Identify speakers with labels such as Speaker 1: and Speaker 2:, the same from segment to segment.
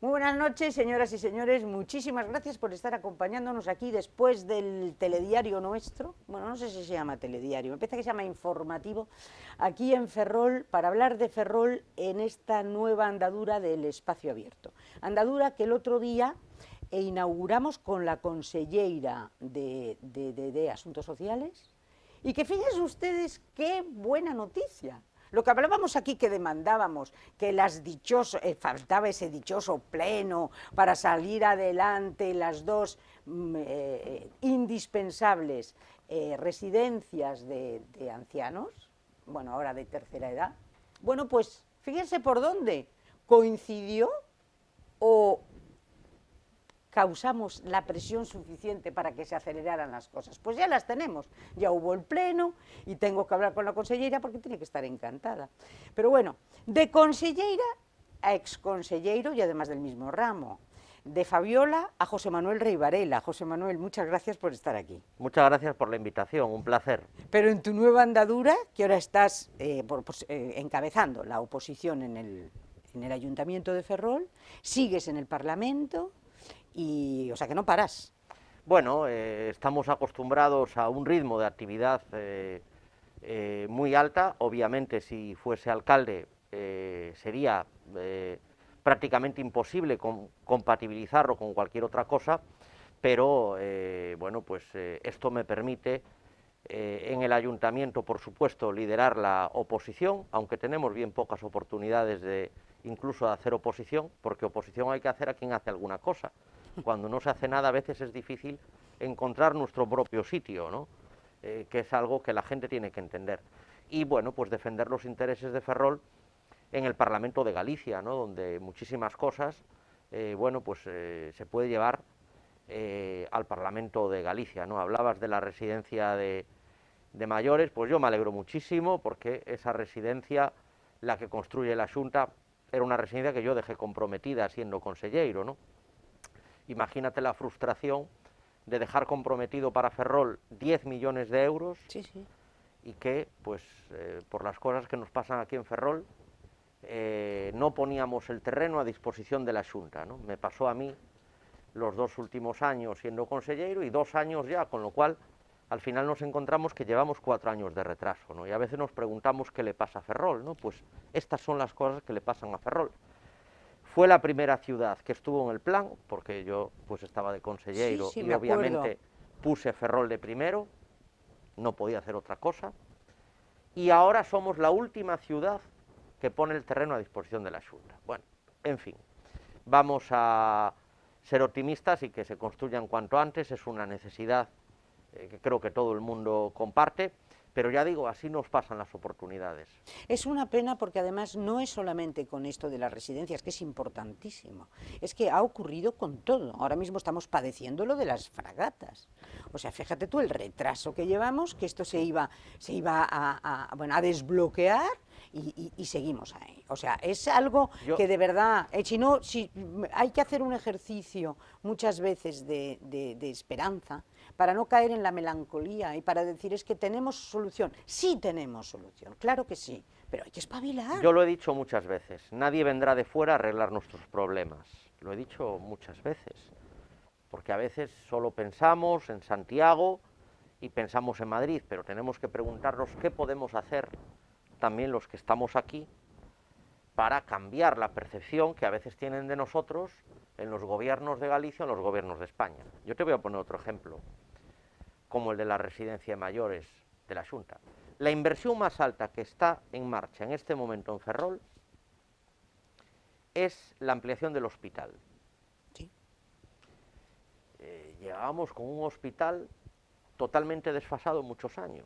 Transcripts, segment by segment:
Speaker 1: Muy buenas noches, señoras y señores. Muchísimas gracias por estar acompañándonos aquí después del telediario nuestro. Bueno, no sé si se llama telediario, me parece que se llama informativo, aquí en Ferrol, para hablar de Ferrol en esta nueva andadura del espacio abierto. Andadura que el otro día inauguramos con la conselleira de Asuntos Sociales y que fíjense ustedes qué buena noticia. Lo que hablábamos aquí que demandábamos, que faltaba ese dichoso pleno para salir adelante las dos indispensables residencias de ancianos, bueno, ahora de tercera edad. Bueno, pues fíjense por dónde coincidió o causamos la presión suficiente para que se aceleraran las cosas. Pues ya las tenemos, ya hubo el pleno y tengo que hablar con la consellera porque tiene que estar encantada. Pero bueno, de consellera a exconselleiro y además del mismo ramo. De Fabiola a José Manuel Rey Varela. José Manuel, muchas gracias por estar aquí.
Speaker 2: Muchas gracias por la invitación, un placer.
Speaker 1: Pero en tu nueva andadura, que ahora estás encabezando la oposición en el Ayuntamiento de Ferrol, sigues en el Parlamento, y, o sea que no paras.
Speaker 2: Bueno, estamos acostumbrados a un ritmo de actividad muy alta. Obviamente, si fuese alcalde, sería prácticamente imposible compatibilizarlo con cualquier otra cosa, pero bueno, pues esto me permite en el ayuntamiento, por supuesto, liderar la oposición, aunque tenemos bien pocas oportunidades de incluso de hacer oposición, porque oposición hay que hacer a quien hace alguna cosa. Cuando no se hace nada, a veces es difícil encontrar nuestro propio sitio, ¿no? Que es algo que la gente tiene que entender. Y bueno, pues defender los intereses de Ferrol en el Parlamento de Galicia, ¿no? Donde muchísimas cosas, bueno, pues se puede llevar al Parlamento de Galicia, ¿no? Hablabas de la residencia de mayores, pues yo me alegro muchísimo porque esa residencia, la que construye la Xunta, era una residencia que yo dejé comprometida siendo conselleiro, ¿no? Imagínate la frustración de dejar comprometido para Ferrol 10 millones de euros
Speaker 1: sí, sí.
Speaker 2: Y que, pues, por las cosas que nos pasan aquí en Ferrol, no poníamos el terreno a disposición de la Xunta, ¿no? Me pasó a mí los 2 últimos años siendo consellero y 2 años ya, con lo cual al final nos encontramos que llevamos 4 años de retraso, ¿no? Y a veces nos preguntamos qué le pasa a Ferrol, ¿no? Pues estas son las cosas que le pasan a Ferrol. Fue la primera ciudad que estuvo en el plan, porque yo pues estaba de consellero
Speaker 1: Sí,
Speaker 2: y
Speaker 1: me acuerdo.
Speaker 2: obviamente puse Ferrol de primero, no podía hacer otra cosa, y ahora somos la última ciudad que pone el terreno a disposición de la Xunta. Bueno, en fin, vamos a ser optimistas y que se construyan cuanto antes, es una necesidad que creo que todo el mundo comparte, pero ya digo, así nos pasan las oportunidades.
Speaker 1: Es una pena porque además no es solamente con esto de las residencias, que es importantísimo, es que ha ocurrido con todo. Ahora mismo estamos padeciendo lo de las fragatas. O sea, fíjate tú el retraso que llevamos, que esto se iba a desbloquear y seguimos ahí. O sea, es algo que de verdad, si hay que hacer un ejercicio muchas veces de esperanza para no caer en la melancolía y para decir es que tenemos solución. Sí tenemos solución, claro que sí, pero hay que espabilar.
Speaker 2: Yo lo he dicho muchas veces, nadie vendrá de fuera a arreglar nuestros problemas. Lo he dicho muchas veces, porque a veces solo pensamos en Santiago y pensamos en Madrid, pero tenemos que preguntarnos qué podemos hacer también los que estamos aquí para cambiar la percepción que a veces tienen de nosotros en los gobiernos de Galicia o en los gobiernos de España. Yo te voy a poner otro ejemplo, como el de la residencia de mayores de la Xunta. La inversión más alta que está en marcha en este momento en Ferrol es la ampliación del hospital.
Speaker 1: Sí.
Speaker 2: Llevábamos con un hospital totalmente desfasado muchos años.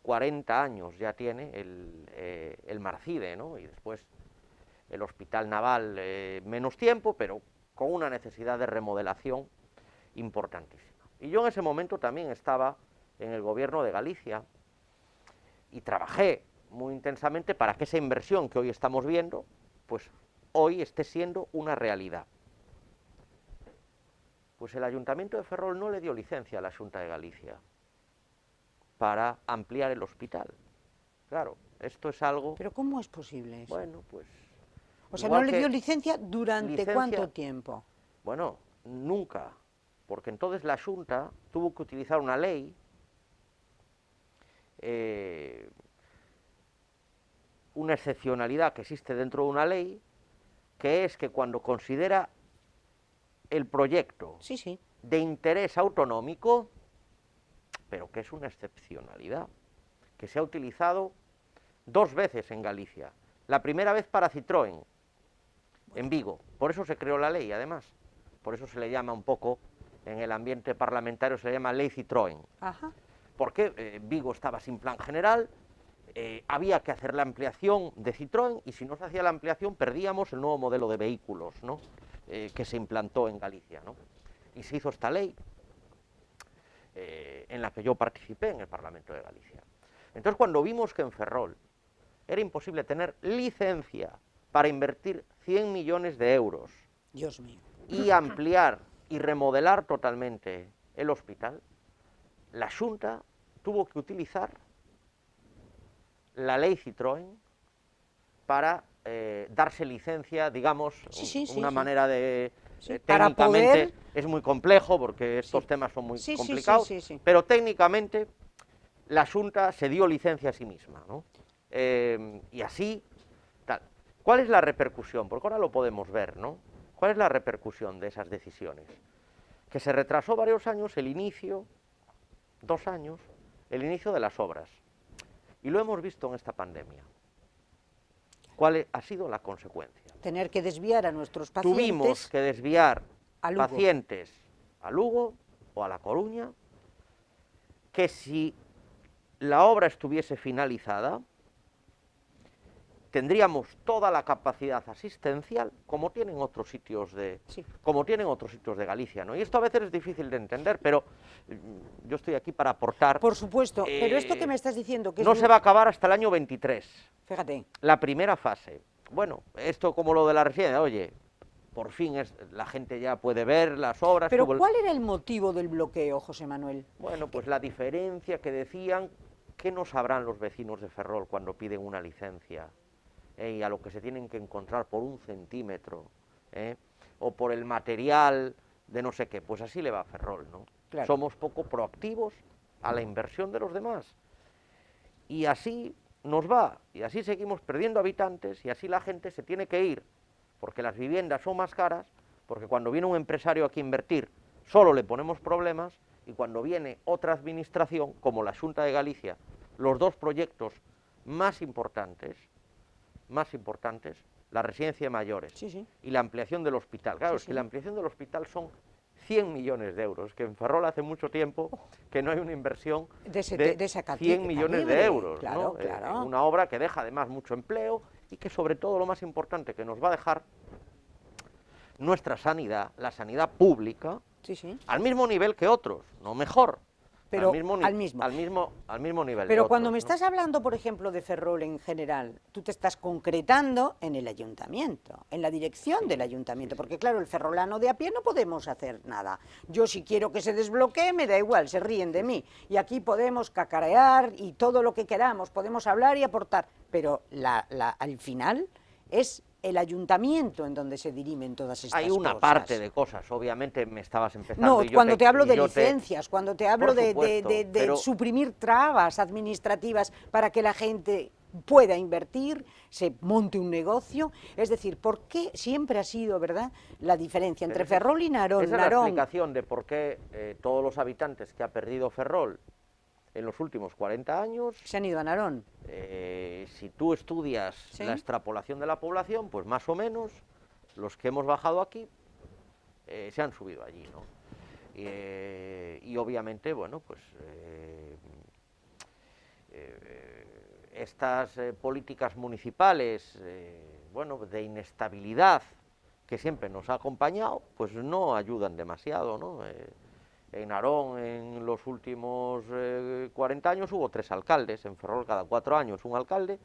Speaker 2: 40 años ya tiene el Marcide, ¿no? Y después el Hospital Naval menos tiempo, pero con una necesidad de remodelación importantísima. Y yo en ese momento también estaba en el gobierno de Galicia y trabajé muy intensamente para que esa inversión que hoy estamos viendo, pues hoy esté siendo una realidad. Pues el Ayuntamiento de Ferrol no le dio licencia a la Xunta de Galicia para ampliar el hospital. Claro, esto es algo...
Speaker 1: ¿Pero cómo es posible eso?
Speaker 2: Bueno, pues
Speaker 1: O sea,
Speaker 2: Igual
Speaker 1: ¿no le
Speaker 2: que
Speaker 1: dio licencia durante
Speaker 2: licencia,
Speaker 1: cuánto tiempo?
Speaker 2: Bueno, nunca, porque entonces la Xunta tuvo que utilizar una lei, una excepcionalidad que existe dentro de una ley, que es que cuando considera el proyecto
Speaker 1: Sí, sí.
Speaker 2: de interés autonómico, pero que es una excepcionalidad, que se ha utilizado 2 veces en Galicia. La primera vez para Citroën, en Vigo. Por eso se creó la ley, además. Por eso se le llama un poco, en el ambiente parlamentario, se le llama Ley Citroën.
Speaker 1: Ajá.
Speaker 2: Porque Vigo estaba sin plan general, había que hacer la ampliación de Citroën, y si no se hacía la ampliación perdíamos el nuevo modelo de vehículos, ¿no? Que se implantó en Galicia, ¿no? Y se hizo esta ley, en la que yo participé en el Parlamento de Galicia. Entonces, cuando vimos que en Ferrol era imposible tener licencia para invertir 100 millones de euros
Speaker 1: Dios mío.
Speaker 2: y ampliar y remodelar totalmente el hospital, la Xunta tuvo que utilizar la ley Citroën para darse licencia, digamos, una manera de...
Speaker 1: para
Speaker 2: técnicamente
Speaker 1: poder...
Speaker 2: es muy complejo porque estos temas son muy complicados, pero técnicamente la Xunta se dio licencia a sí misma, ¿no? Y así, tal. ¿Cuál es la repercusión? Porque ahora lo podemos ver, ¿no? ¿Cuál es la repercusión de esas decisiones? Que se retrasó varios años el inicio, 2 años, el inicio de las obras. Y lo hemos visto en esta pandemia. ¿Cuál ha sido la consecuencia?
Speaker 1: Tener que desviar a nuestros pacientes.
Speaker 2: Tuvimos que desviar
Speaker 1: a Lugo.
Speaker 2: Pacientes a Lugo o a La Coruña, que si la obra estuviese finalizada, tendríamos toda la capacidad asistencial como tienen otros sitios de, Galicia, ¿no? Y esto a veces es difícil de entender, pero yo estoy aquí para aportar.
Speaker 1: Por supuesto, pero esto que me estás diciendo que
Speaker 2: no se va a acabar hasta el año 23.
Speaker 1: Fíjate.
Speaker 2: La primera fase. Bueno, esto como lo de la residencia, oye, por fin la gente ya puede ver las obras.
Speaker 1: Pero ¿cuál era el motivo del bloqueo, José Manuel?
Speaker 2: Bueno, pues la diferencia que decían, ¿qué no sabrán los vecinos de Ferrol cuando piden una licencia? Y a lo que se tienen que encontrar por 1 centímetro, o por el material de no sé qué, pues así le va a Ferrol, ¿no?
Speaker 1: Claro.
Speaker 2: Somos poco proactivos a la inversión de los demás. Y así nos va, y así seguimos perdiendo habitantes, y así la gente se tiene que ir, porque las viviendas son más caras, porque cuando viene un empresario aquí a invertir, solo le ponemos problemas, y cuando viene otra administración, como la Xunta de Galicia, los 2 proyectos más importantes, la residencia de mayores y la ampliación del hospital. Claro, es que la ampliación del hospital son 100 millones de euros, que en Ferrol hace mucho tiempo que no hay una inversión de 100 millones de euros,
Speaker 1: claro,
Speaker 2: ¿no? Una obra que deja además mucho empleo y que sobre todo lo más importante que nos va a dejar nuestra sanidad, la sanidad pública, al mismo nivel que otros, no mejor.
Speaker 1: Pero
Speaker 2: al mismo nivel.
Speaker 1: Pero cuando me estás hablando, por ejemplo, de Ferrol en general, tú te estás concretando en el ayuntamiento, en la dirección del ayuntamiento, porque claro, el ferrolano de a pie no podemos hacer nada. Yo si quiero que se desbloquee, me da igual, se ríen de mí. Y aquí podemos cacarear y todo lo que queramos, podemos hablar y aportar, pero al final es el ayuntamiento en donde se dirimen todas estas cosas.
Speaker 2: Hay una parte de cosas, obviamente me estabas empezando.
Speaker 1: No, cuando te hablo de licencias, cuando te hablo de suprimir trabas administrativas para que la gente pueda invertir, se monte un negocio, es decir, ¿por qué siempre ha sido, verdad, la diferencia entre Ferrol y Narón?
Speaker 2: Esa es la explicación de por qué todos los habitantes que ha perdido Ferrol en los últimos 40 años...
Speaker 1: se han ido a Narón.
Speaker 2: Si tú estudias la extrapolación de la población, pues más o menos los que hemos bajado aquí se han subido allí, ¿no? Y obviamente, bueno, pues estas políticas municipales, bueno, de inestabilidad que siempre nos ha acompañado, pues no ayudan demasiado, ¿no? En Narón, en los últimos 40 años, hubo 3 alcaldes, en Ferrol cada 4 años un alcalde,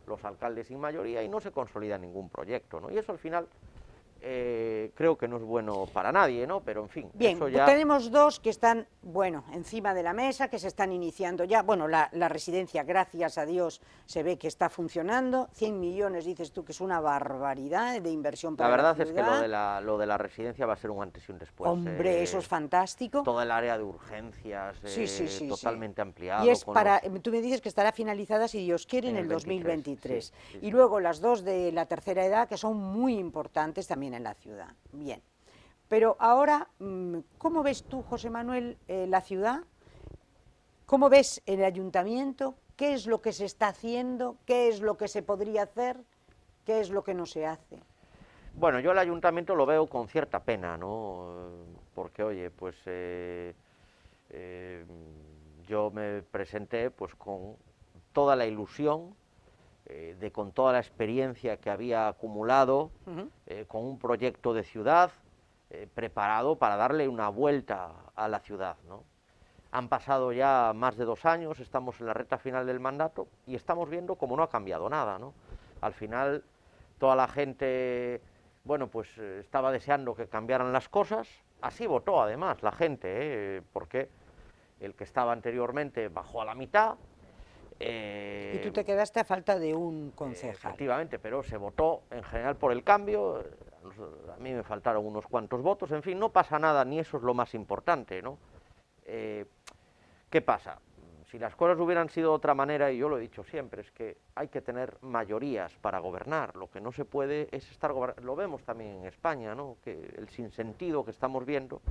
Speaker 2: los alcaldes sin mayoría, y no se consolida ningún proyecto, ¿no? Y eso al final, ¿qué creo que no es bueno para nadie, ¿no? Pero en fin,
Speaker 1: Bien,
Speaker 2: eso ya...
Speaker 1: tenemos dos que están, bueno, encima de la mesa, que se están iniciando ya. Bueno, la residencia, gracias a Dios, se ve que está funcionando. 100 millones, dices tú, que es una barbaridad de inversión para
Speaker 2: La
Speaker 1: la
Speaker 2: verdad
Speaker 1: ciudad.
Speaker 2: es que lo de la residencia va a ser un antes y un después.
Speaker 1: Hombre, eso es fantástico.
Speaker 2: Todo el área de urgencias
Speaker 1: Sí.
Speaker 2: totalmente ampliado.
Speaker 1: Y es para, tú me dices que estará finalizada, si Dios quiere, en el 2023. Y luego las dos de la tercera edad, que son muy importantes también en la ciudad. Bien. Pero ahora, ¿cómo ves tú, José Manuel, la ciudad? ¿Cómo ves el ayuntamiento? ¿Qué es lo que se está haciendo? ¿Qué es lo que se podría hacer? ¿Qué es lo que no se hace?
Speaker 2: Bueno, yo el ayuntamiento lo veo con cierta pena, ¿no? Porque, oye, pues yo me presenté pues con toda la ilusión, con toda la experiencia que había acumulado, con un proyecto de ciudad preparado para darle una vuelta a la ciudad, ¿no? Han pasado ya más de 2 años, estamos en la recta final del mandato y estamos viendo cómo no ha cambiado nada, ¿no? Al final, toda la gente, bueno, pues estaba deseando que cambiaran las cosas, así votó además la gente, porque el que estaba anteriormente bajó a la mitad.
Speaker 1: Y tú te quedaste a falta de un concejal.
Speaker 2: Efectivamente, pero se votó en general por el cambio, a mí me faltaron unos cuantos votos, en fin, no pasa nada, ni eso es lo más importante, ¿no? ¿Qué pasa? Si las cosas hubieran sido de otra manera, y yo lo he dicho siempre, es que hay que tener mayorías para gobernar, lo que no se puede es estar gobernando, lo vemos también en España, ¿no? Que el sinsentido que estamos viendo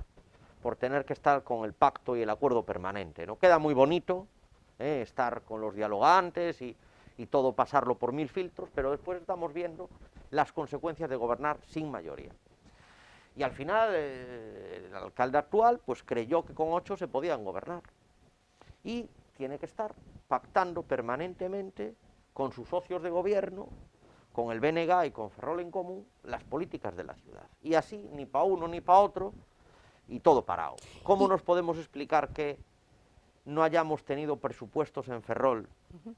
Speaker 2: por tener que estar con el pacto y el acuerdo permanente, ¿no? Queda muy bonito, estar con los dialogantes y todo pasarlo por 1000 filtros, pero después estamos viendo las consecuencias de gobernar sin mayoría. Y al final el alcalde actual pues creyó que con 8 se podían gobernar y tiene que estar pactando permanentemente con sus socios de gobierno, con el BNG y con Ferrol en Común, las políticas de la ciudad. Y así, ni para uno ni para otro, y todo parado. ¿Cómo nos podemos explicar que no hayamos tenido presupuestos en Ferrol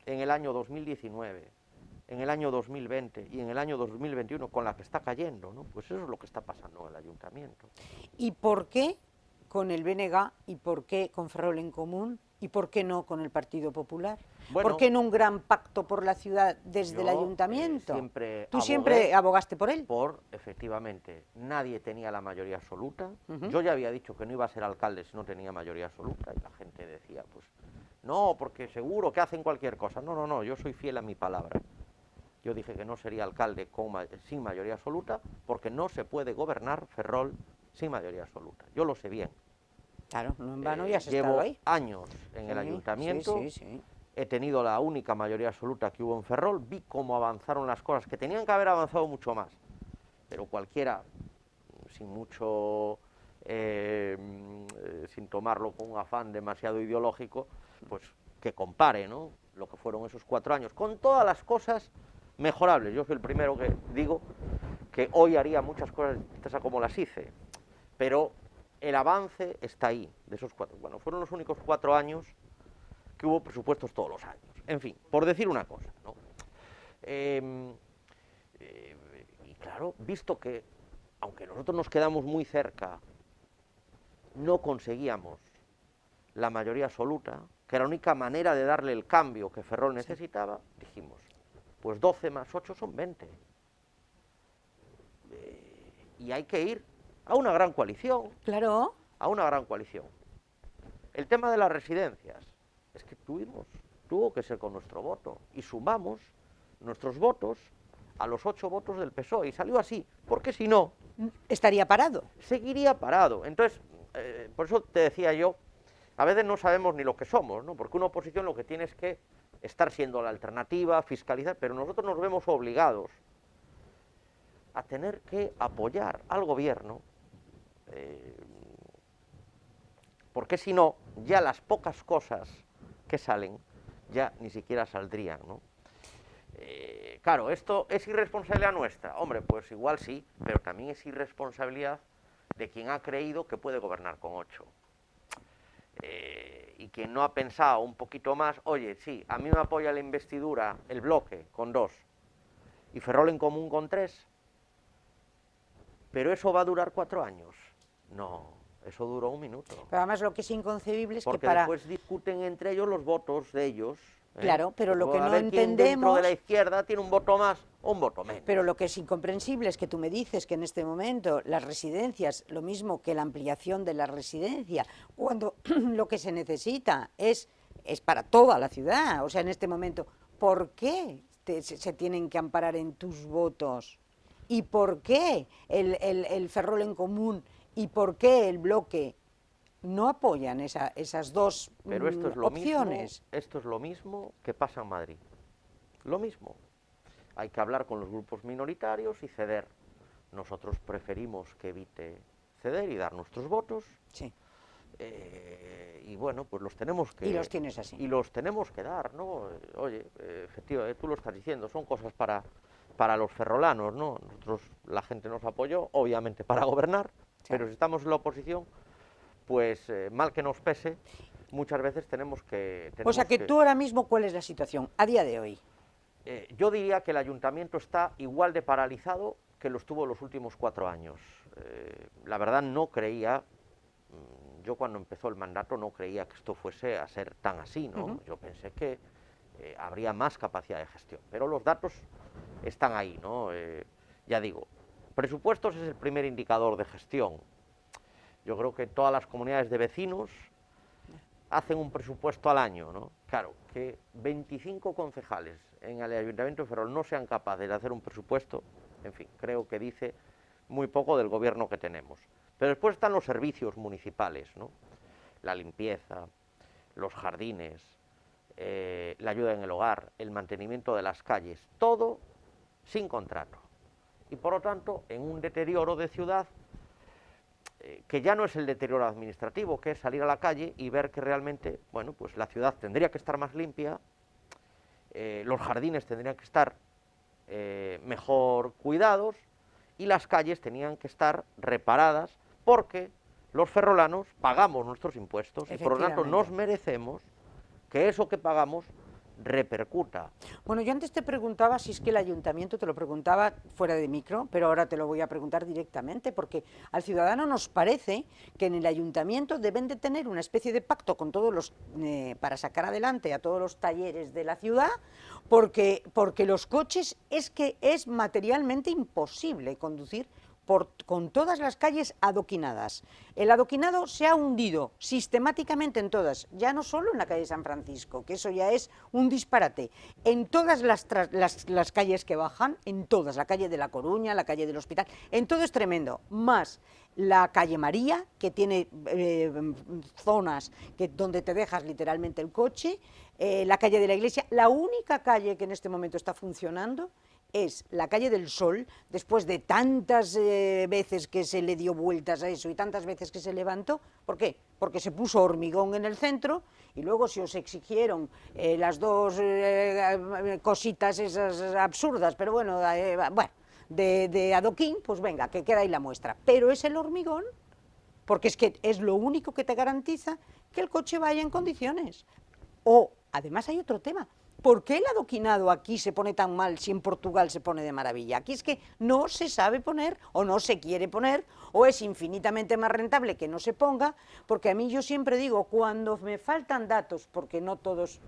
Speaker 2: en el año 2019, en el año 2020 y en el año 2021 con la que está cayendo, ¿no? Pues eso es lo que está pasando en el ayuntamiento.
Speaker 1: ¿Y por qué con el BNG y por qué con Ferrol en Común y por qué no con el Partido Popular? Bueno, ¿por qué no un gran pacto por la ciudad desde el ayuntamiento? ¿Tú siempre abogaste por él?
Speaker 2: Efectivamente, nadie tenía la mayoría absoluta. Yo ya había dicho que no iba a ser alcalde si no tenía mayoría absoluta y la gente decía, pues, no, porque seguro que hacen cualquier cosa. No, yo soy fiel a mi palabra. Yo dije que no sería alcalde sin mayoría absoluta porque no se puede gobernar Ferrol sin mayoría absoluta. Yo lo sé bien.
Speaker 1: Claro, no en vano ya has estado ahí.
Speaker 2: Llevo años en el ayuntamiento, he tenido la única mayoría absoluta que hubo en Ferrol, vi cómo avanzaron las cosas, que tenían que haber avanzado mucho más, pero cualquiera, sin mucho, sin tomarlo con un afán demasiado ideológico, pues que compare, ¿no?, lo que fueron esos 4 años, con todas las cosas mejorables. Yo soy el primero que digo que hoy haría muchas cosas distintas a como las hice, pero el avance está ahí, de esos 4. Bueno, fueron los únicos 4 años que hubo presupuestos todos los años. En fin, por decir una cosa, ¿no? Y claro, visto que, aunque nosotros nos quedamos muy cerca, no conseguíamos la mayoría absoluta, que era la única manera de darle el cambio que Ferrol necesitaba, dijimos, pues 12 más 8 son 20. Y hay que ir a una gran coalición.
Speaker 1: Claro.
Speaker 2: A una gran coalición. El tema de las residencias, es que tuvo que ser con nuestro voto, y sumamos nuestros votos a los 8 votos del PSOE, y salió así, porque si no...
Speaker 1: Estaría parado.
Speaker 2: Seguiría parado. Entonces, por eso te decía yo, a veces no sabemos ni lo que somos, ¿no? Porque una oposición lo que tiene es que estar siendo la alternativa, fiscalizar, pero nosotros nos vemos obligados a tener que apoyar al gobierno, porque si no, ya las pocas cosas que salen, ya ni siquiera saldrían, ¿no? Claro, ¿esto es irresponsabilidad nuestra? Hombre, pues igual sí, pero también es irresponsabilidad de quien ha creído que puede gobernar con 8. Y quien no ha pensado un poquito más, oye, sí, a mí me apoya la investidura, el bloque, con 2, y Ferrol en Común con 3, ¿Pero eso va a durar 4 años? No, eso duró 1 minuto.
Speaker 1: Pero además lo que es inconcebible es
Speaker 2: Porque
Speaker 1: que para...
Speaker 2: después discuten entre ellos los votos de ellos.
Speaker 1: Claro, pero lo que
Speaker 2: A
Speaker 1: no
Speaker 2: ver quién dentro de la
Speaker 1: entendemos...
Speaker 2: izquierda tiene un voto más o un voto menos.
Speaker 1: Pero lo que es incomprensible es que tú me dices que en este momento las residencias, lo mismo que la ampliación de la residencia, cuando lo que se necesita es para toda la ciudad, o sea, en este momento, ¿por qué se tienen que amparar en tus votos? ¿Y por qué el Ferrol en Común y por qué el Bloque no apoyan esas dos
Speaker 2: Pero
Speaker 1: opciones?
Speaker 2: Esto es lo mismo que pasa en Madrid. Lo mismo. Hay que hablar con los grupos minoritarios y ceder. Nosotros preferimos que evite ceder y dar nuestros votos.
Speaker 1: Sí.
Speaker 2: Y bueno, pues los tenemos que...
Speaker 1: Y los tienes así.
Speaker 2: Y los tenemos que dar, ¿no? Oye, efectivamente, tú lo estás diciendo, son cosas para los ferrolanos, ¿no? Nosotros, la gente nos apoyó, obviamente, para gobernar, sí. Pero si estamos en la oposición, pues mal que nos pese, muchas veces tenemos que...
Speaker 1: O sea, que tú ahora mismo, ¿cuál es la situación a día de hoy?
Speaker 2: Yo diría que el ayuntamiento está igual de paralizado que lo estuvo los últimos 4 años. La verdad no creía, yo cuando empezó el mandato no creía que esto fuese a ser tan así, ¿no? Yo pensé que habría más capacidad de gestión, pero los datos están ahí, ¿no? Ya digo, presupuestos es el primer indicador de gestión. Yo creo que todas las comunidades de vecinos hacen un presupuesto al año, ¿no? Claro, que 25 concejales en el Ayuntamiento de Ferrol no sean capaces de hacer un presupuesto, en fin, creo que dice muy poco del gobierno que tenemos. Pero después están los servicios municipales, ¿no? La limpieza, los jardines, la ayuda en el hogar, el mantenimiento de las calles, todo sin contrato. Y por lo tanto, en un deterioro de ciudad que ya no es el deterioro administrativo, que es salir a la calle y ver que realmente, bueno, pues la ciudad tendría que estar más limpia, los jardines tendrían que estar mejor cuidados y las calles tenían que estar reparadas porque los ferrolanos pagamos nuestros impuestos y por lo tanto nos merecemos que eso que pagamos repercuta.
Speaker 1: Bueno, yo antes te preguntaba si es que el ayuntamiento, te lo preguntaba fuera de micro, pero ahora te lo voy a preguntar directamente, porque al ciudadano nos parece que en el ayuntamiento deben de tener una especie de pacto con todos los, para sacar adelante a todos los talleres de la ciudad, porque los coches es que es materialmente imposible conducir con todas las calles adoquinadas. El adoquinado se ha hundido sistemáticamente en todas, ya no solo en la calle San Francisco, que eso ya es un disparate, en todas las calles que bajan, en todas, la calle de La Coruña, la calle del Hospital, en todo es tremendo, más la calle María, que tiene zonas donde te dejas literalmente el coche, la calle de la Iglesia, la única calle que en este momento está funcionando es la calle del Sol, después de tantas veces que se le dio vueltas a eso y tantas veces que se levantó. ¿Por qué? Porque se puso hormigón en el centro y luego se os exigieron las dos cositas esas absurdas, pero bueno, de adoquín, pues venga, que queda ahí la muestra. Pero es el hormigón, porque es que es lo único que te garantiza que el coche vaya en condiciones. O, además hay otro tema. ¿Por qué el adoquinado aquí se pone tan mal si en Portugal se pone de maravilla? Aquí es que no se sabe poner o no se quiere poner o es infinitamente más rentable que no se ponga, porque a mí yo siempre digo, cuando me faltan datos, porque no todos,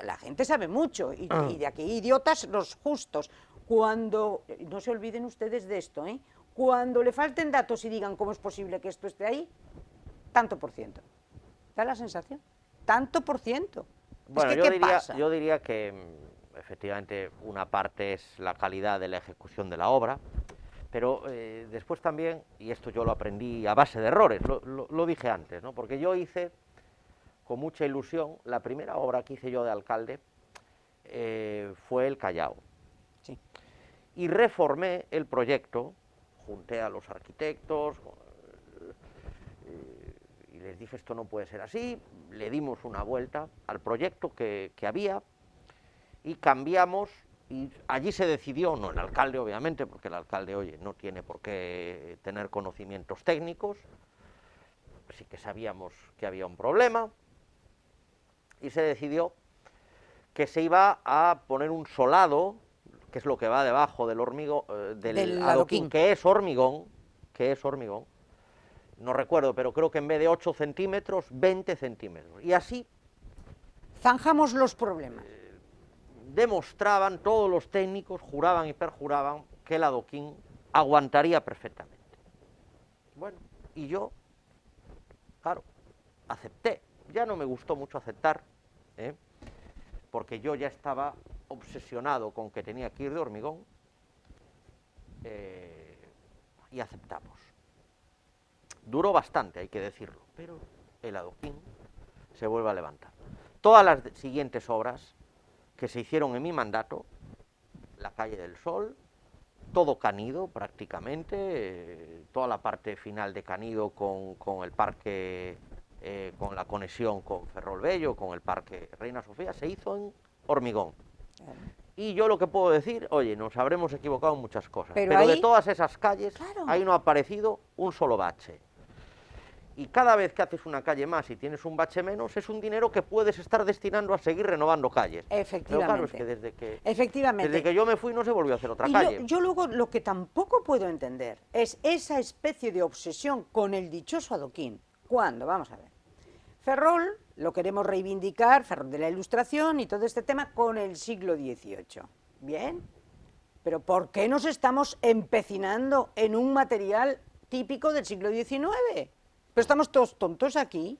Speaker 1: la gente sabe mucho y de aquí idiotas los justos, cuando, no se olviden ustedes de esto, cuando le falten datos y digan cómo es posible que esto esté ahí, tanto por ciento. ¿Da la sensación? Tanto por ciento.
Speaker 2: Bueno, yo diría que efectivamente una parte es la calidad de la ejecución de la obra, pero después también, y esto yo lo aprendí a base de errores, lo dije antes, ¿no? Porque yo hice con mucha ilusión, la primera obra que hice yo de alcalde fue el Callao.
Speaker 1: Sí.
Speaker 2: Y reformé el proyecto, junté a los arquitectos, y les dije esto no puede ser así, le dimos una vuelta al proyecto que había y cambiamos, y allí se decidió, no el alcalde obviamente, porque el alcalde, oye, no tiene por qué tener conocimientos técnicos, sí que sabíamos que había un problema, y se decidió que se iba a poner un solado, que es lo que va debajo del hormigón, del adoquín, que es hormigón, que es hormigón, no recuerdo, pero creo que en vez de 8 centímetros, 20 centímetros. Y así
Speaker 1: zanjamos los problemas.
Speaker 2: Demostraban, todos los técnicos juraban y perjuraban que el adoquín aguantaría perfectamente. Bueno, y yo, claro, acepté. Ya no me gustó mucho aceptar, porque yo ya estaba obsesionado con que tenía que ir de hormigón, y aceptamos. Duró bastante, hay que decirlo, pero el adoquín se vuelve a levantar. Todas las siguientes obras que se hicieron en mi mandato, la calle del Sol, todo Canido prácticamente, toda la parte final de Canido con el parque, con la conexión con Ferrol Bello, con el parque Reina Sofía, se hizo en hormigón. Y yo lo que puedo decir, oye, nos habremos equivocado en muchas cosas, pero
Speaker 1: ahí,
Speaker 2: de todas esas calles,
Speaker 1: claro,
Speaker 2: ahí no ha aparecido un solo bache. Y cada vez que haces una calle más y tienes un bache menos, es un dinero que puedes estar destinando a seguir renovando calles.
Speaker 1: Efectivamente.
Speaker 2: Pero claro, es que desde que yo me fui no se volvió a hacer otra calle.
Speaker 1: Yo luego lo que tampoco puedo entender es esa especie de obsesión con el dichoso adoquín. ¿Cuándo? Vamos a ver. Ferrol lo queremos reivindicar, Ferrol de la Ilustración y todo este tema con el siglo XVIII. Bien, pero ¿por qué nos estamos empecinando en un material típico del siglo XIX? Pero estamos todos tontos aquí.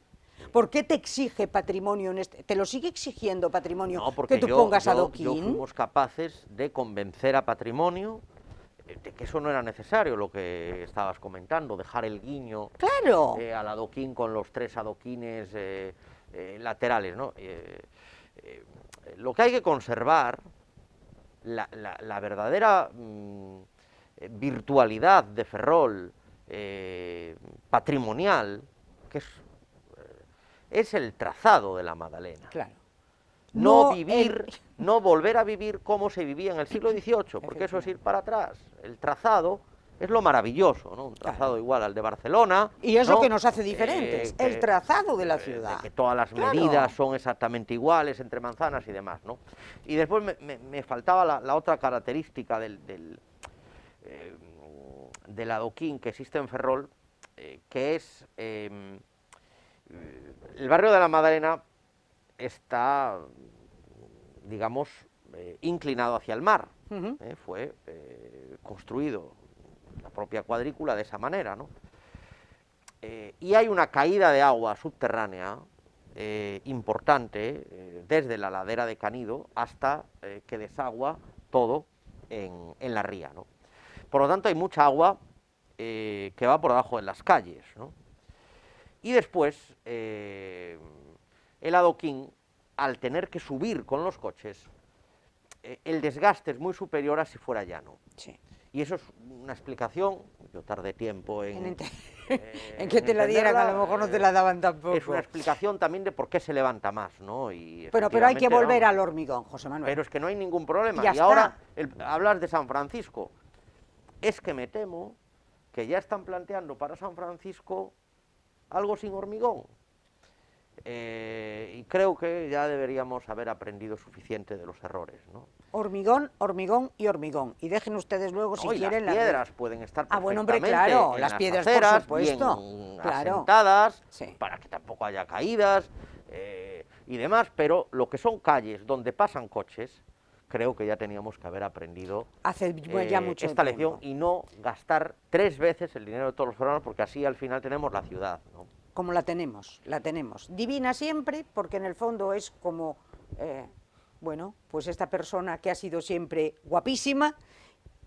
Speaker 1: ¿Por qué te exige patrimonio en este? ¿Te lo sigue exigiendo patrimonio que tú pongas adoquín?
Speaker 2: Fuimos capaces de convencer a Patrimonio de que eso no era necesario, lo que estabas comentando, dejar el guiño,
Speaker 1: claro,
Speaker 2: al adoquín con los 3 adoquines laterales, ¿no? Lo que hay que conservar, la verdadera virtualidad de Ferrol, patrimonial, que es el trazado de la Magdalena.
Speaker 1: Claro.
Speaker 2: No volver a vivir como se vivía en el siglo XVIII, porque eso es ir para atrás. El trazado es lo maravilloso, ¿no? Un trazado igual al de Barcelona.
Speaker 1: Y es
Speaker 2: ¿no?
Speaker 1: lo que nos hace diferentes, el trazado de la ciudad.
Speaker 2: Que todas las medidas son exactamente iguales entre manzanas y demás, ¿no? Y después me faltaba la otra característica del adoquín que existe en Ferrol, que es el barrio de la Magdalena está, digamos, inclinado hacia el mar. Fue construido la propia cuadrícula de esa manera, ¿no? Y hay una caída de agua subterránea importante desde la ladera de Canido hasta que desagua todo en la ría, ¿no? Por lo tanto, hay mucha agua que va por debajo de las calles, ¿no? Y después, el adoquín, al tener que subir con los coches, el desgaste es muy superior a si fuera llano.
Speaker 1: Sí.
Speaker 2: Y eso es una explicación, yo tardé tiempo en
Speaker 1: que te la dieran, a lo mejor no te la daban tampoco.
Speaker 2: Es una explicación también de por qué se levanta más, ¿no? Y
Speaker 1: pero hay que volver al hormigón, José Manuel.
Speaker 2: Pero es que no hay ningún problema.
Speaker 1: Ya
Speaker 2: y
Speaker 1: está.
Speaker 2: Ahora hablas de San Francisco. Es que me temo que ya están planteando para San Francisco algo sin hormigón. Y creo que ya deberíamos haber aprendido suficiente de los errores, ¿no?
Speaker 1: Hormigón, hormigón y hormigón. Y dejen ustedes luego, si quieren...
Speaker 2: las piedras pueden estar perfectamente
Speaker 1: bueno, hombre, claro,
Speaker 2: en
Speaker 1: las piedras,
Speaker 2: aceras,
Speaker 1: por supuesto.
Speaker 2: bien
Speaker 1: claro.
Speaker 2: asentadas,
Speaker 1: sí.
Speaker 2: Para que tampoco haya caídas y demás, pero lo que son calles donde pasan coches, creo que ya teníamos que haber aprendido
Speaker 1: hace ya mucho
Speaker 2: esta
Speaker 1: tiempo.
Speaker 2: lección y no gastar 3 veces el dinero de todos los peruanos, porque así al final tenemos la ciudad, ¿no?
Speaker 1: Como la tenemos, divina siempre, porque en el fondo es como, bueno, pues esta persona que ha sido siempre guapísima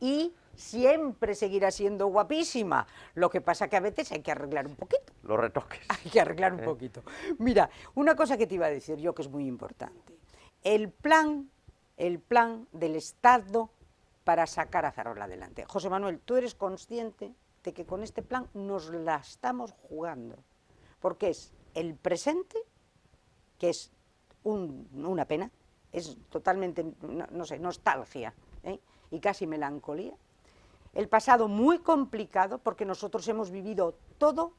Speaker 1: y siempre seguirá siendo guapísima. Lo que pasa que a veces hay que arreglar un poquito.
Speaker 2: Los retoques.
Speaker 1: Hay que arreglar un poquito. Mira, una cosa que te iba a decir yo que es muy importante. El plan del Estado para sacar a Ferrol adelante. José Manuel, ¿tú eres consciente de que con este plan nos la estamos jugando? Porque es el presente, que es una pena, es totalmente, no sé, nostalgia, y casi melancolía. El pasado muy complicado, porque nosotros hemos vivido todo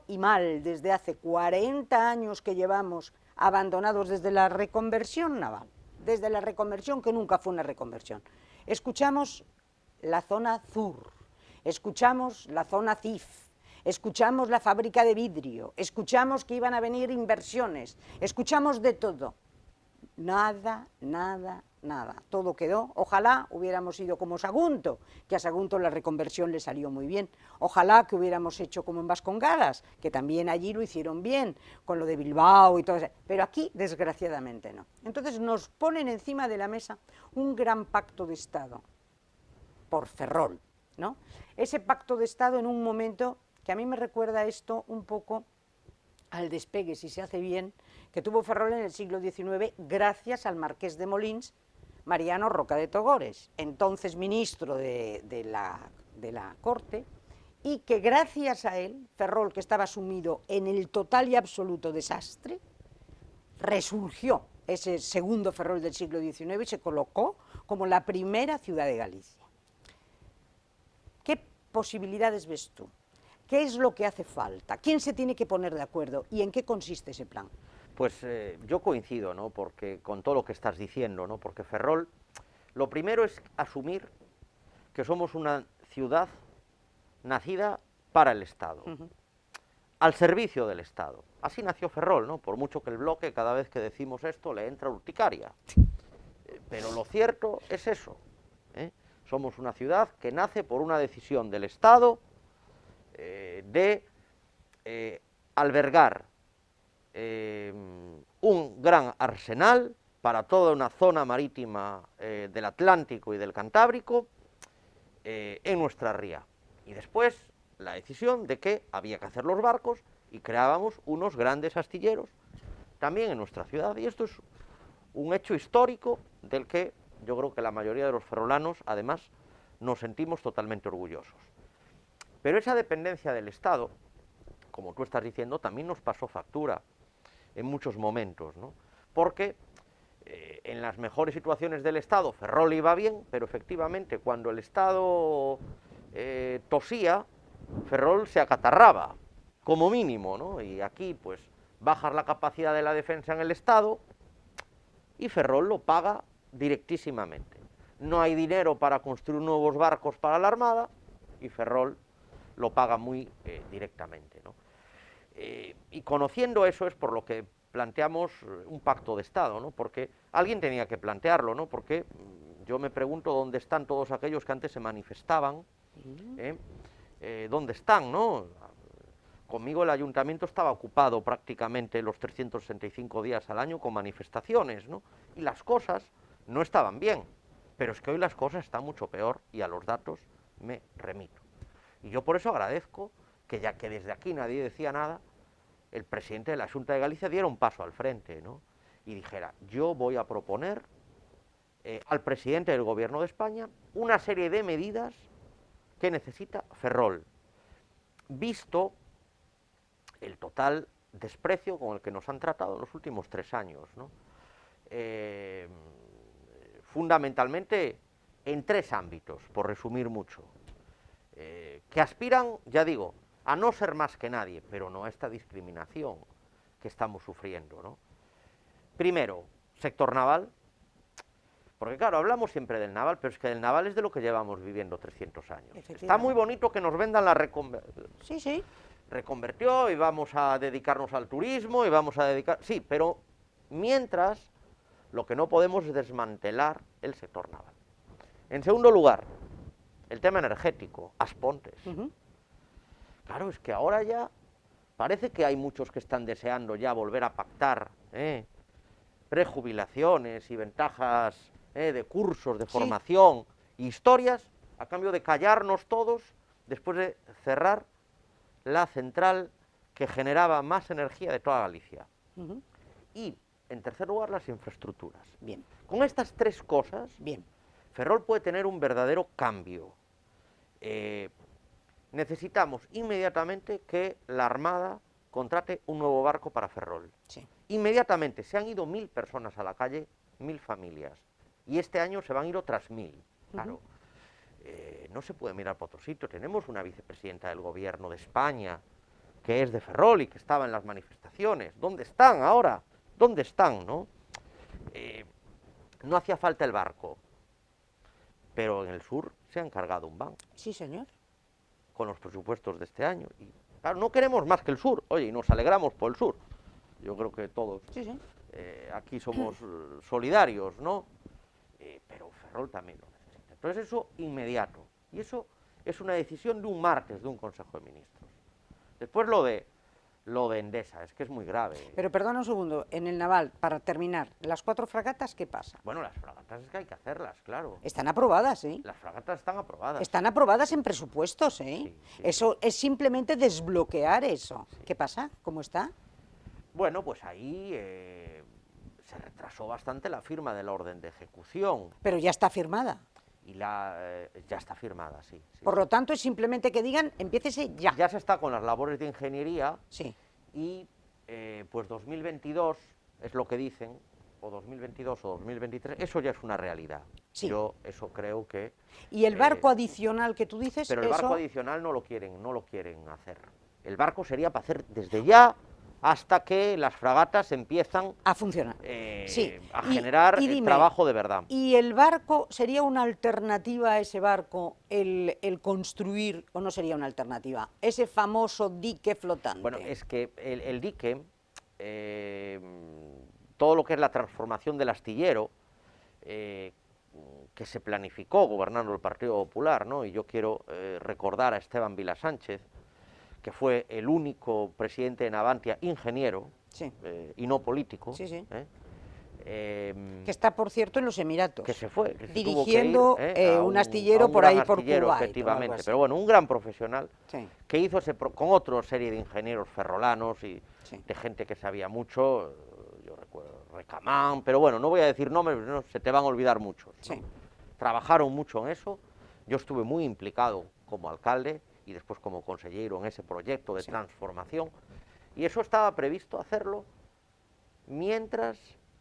Speaker 1: y mal, desde hace 40 años que llevamos abandonados desde la reconversión naval, desde la reconversión que nunca fue una reconversión. Escuchamos la zona Zur, escuchamos la zona CIF, escuchamos la fábrica de vidrio, escuchamos que iban a venir inversiones, escuchamos de todo. Nada, nada, nada. Todo quedó. Ojalá hubiéramos ido como Sagunto, que a Sagunto la reconversión le salió muy bien. Ojalá que hubiéramos hecho como en Vascongadas, que también allí lo hicieron bien, con lo de Bilbao y todo eso. Pero aquí, desgraciadamente, no. Entonces nos ponen encima de la mesa un gran pacto de Estado, por Ferrol, ¿no? Ese pacto de Estado en un momento que a mí me recuerda esto un poco al despegue, si se hace bien, que tuvo Ferrol en el siglo XIX gracias al marqués de Molins, Mariano Roca de Togores, entonces ministro de la corte, y que gracias a él, Ferrol, que estaba sumido en el total y absoluto desastre, resurgió ese segundo Ferrol del siglo XIX y se colocó como la primera ciudad de Galicia. ¿Qué posibilidades ves tú? ¿Qué es lo que hace falta? ¿Quién se tiene que poner de acuerdo? ¿Y en qué consiste ese plan?
Speaker 2: Pues yo coincido, ¿no? Porque con todo lo que estás diciendo, ¿no? Porque Ferrol, lo primero es asumir que somos una ciudad nacida para el Estado, al servicio del Estado. Así nació Ferrol, ¿no? Por mucho que el bloque, cada vez que decimos esto, le entra urticaria. Pero lo cierto es eso, ¿eh? Somos una ciudad que nace por una decisión del Estado de albergar un gran arsenal para toda una zona marítima del Atlántico y del Cantábrico en nuestra ría. Y después la decisión de que había que hacer los barcos y creábamos unos grandes astilleros también en nuestra ciudad. Y esto es un hecho histórico del que yo creo que la mayoría de los ferrolanos, además, nos sentimos totalmente orgullosos. Pero esa dependencia del Estado, como tú estás diciendo, también nos pasó factura en muchos momentos, ¿no? Porque en las mejores situaciones del Estado Ferrol iba bien, pero efectivamente cuando el Estado tosía, Ferrol se acatarraba, como mínimo, ¿no? Y aquí, pues, bajas la capacidad de la defensa en el Estado y Ferrol lo paga directísimamente. No hay dinero para construir nuevos barcos para la Armada y Ferrol lo paga muy directamente, ¿no? Y conociendo eso es por lo que planteamos un pacto de Estado, ¿no? Porque alguien tenía que plantearlo, ¿no? Porque yo me pregunto dónde están todos aquellos que antes se manifestaban, ¿dónde están, no? Conmigo el ayuntamiento estaba ocupado prácticamente los 365 días al año con manifestaciones, ¿no? Y las cosas no estaban bien, pero es que hoy las cosas están mucho peor y a los datos me remito. Y yo por eso agradezco que, ya que desde aquí nadie decía nada, el presidente de la Xunta de Galicia diera un paso al frente, ¿no? Y dijera, yo voy a proponer al presidente del Gobierno de España una serie de medidas que necesita Ferrol, visto el total desprecio con el que nos han tratado en los últimos 3 años, ¿no? Fundamentalmente en 3 ámbitos, por resumir mucho, que aspiran, ya digo, a no ser más que nadie, pero no a esta discriminación que estamos sufriendo, ¿no? Primero, sector naval, porque claro, hablamos siempre del naval, pero es que el naval es de lo que llevamos viviendo 300 años. Está muy bonito que nos vendan la reconvertió y vamos a dedicarnos al turismo y vamos a dedicar... Sí, pero mientras lo que no podemos es desmantelar el sector naval. En segundo lugar, el tema energético, Aspontes. Claro, es que ahora ya parece que hay muchos que están deseando ya volver a pactar prejubilaciones y ventajas de cursos de formación, historias, a cambio de callarnos todos después de cerrar la central que generaba más energía de toda Galicia. Y, en tercer lugar, las infraestructuras.
Speaker 1: Bien.
Speaker 2: Con estas 3 cosas,
Speaker 1: bien,
Speaker 2: Ferrol puede tener un verdadero cambio. Necesitamos inmediatamente que la Armada contrate un nuevo barco para Ferrol.
Speaker 1: Sí.
Speaker 2: Inmediatamente, se han ido 1000 personas a la calle, 1000 familias, y este año se van a ir otras 1000. Claro, no se puede mirar para otro sitio. Tenemos una vicepresidenta del Gobierno de España que es de Ferrol y que estaba en las manifestaciones. ¿Dónde están ahora? ¿Dónde están, no? No hacía falta el barco, pero en el sur se ha encargado un banco.
Speaker 1: Sí, señor.
Speaker 2: con los presupuestos de este año. Y claro, no queremos más que el sur, oye, y nos alegramos por el sur. Yo creo que todos aquí somos solidarios, ¿no? Pero Ferrol también lo necesita. Entonces eso inmediato. Y eso es una decisión de un martes de un Consejo de Ministros. Después lo de Endesa, es que es muy grave.
Speaker 1: Pero perdona un segundo, en el naval, para terminar, ¿las 4 fragatas qué pasa?
Speaker 2: Bueno, las fragatas es que hay que hacerlas, claro.
Speaker 1: Están aprobadas, ¿eh?
Speaker 2: Las fragatas están aprobadas.
Speaker 1: Están aprobadas en presupuestos, ¿eh?
Speaker 2: Sí, sí,
Speaker 1: eso es simplemente desbloquear eso. Sí. ¿Qué pasa? ¿Cómo está?
Speaker 2: Bueno, pues ahí se retrasó bastante la firma de la orden de ejecución.
Speaker 1: Pero ya está firmada.
Speaker 2: Y ya está firmada, sí.
Speaker 1: Por lo tanto, es simplemente que digan, empiécese ya.
Speaker 2: Ya se está con las labores de ingeniería.
Speaker 1: Sí.
Speaker 2: Y pues 2022 es lo que dicen, o 2022 o 2023, eso ya es una realidad.
Speaker 1: Sí.
Speaker 2: Yo eso creo que...
Speaker 1: ¿Y el barco adicional que tú dices?
Speaker 2: Pero el barco adicional no lo quieren hacer. El barco sería para hacer desde ya hasta que las fragatas empiezan
Speaker 1: a funcionar,
Speaker 2: a generar dime, trabajo de verdad.
Speaker 1: ¿Y el barco sería una alternativa a ese barco, el construir, o no sería una alternativa, ese famoso dique flotante?
Speaker 2: Bueno, es que el dique, todo lo que es la transformación del astillero, que se planificó gobernando el Partido Popular, ¿no? Y yo quiero recordar a Esteban Vila Sánchez, que fue el único presidente de Navantia ingeniero,
Speaker 1: sí.
Speaker 2: Y no político,
Speaker 1: sí, sí. Que está, por cierto, en los Emiratos,
Speaker 2: que se fue, que
Speaker 1: dirigiendo
Speaker 2: se tuvo que ir,
Speaker 1: un astillero por ahí por Kuwait,
Speaker 2: efectivamente, pero bueno, un gran profesional,
Speaker 1: sí.
Speaker 2: Que hizo con otra serie de ingenieros ferrolanos y
Speaker 1: sí.
Speaker 2: de gente que sabía mucho, yo recuerdo Recamán, pero bueno, no voy a decir nombres, no, se te van a olvidar muchos, ¿no?
Speaker 1: Sí.
Speaker 2: Trabajaron mucho en eso, yo estuve muy implicado como alcalde y después como consejero en ese proyecto de transformación, y eso estaba previsto hacerlo mientras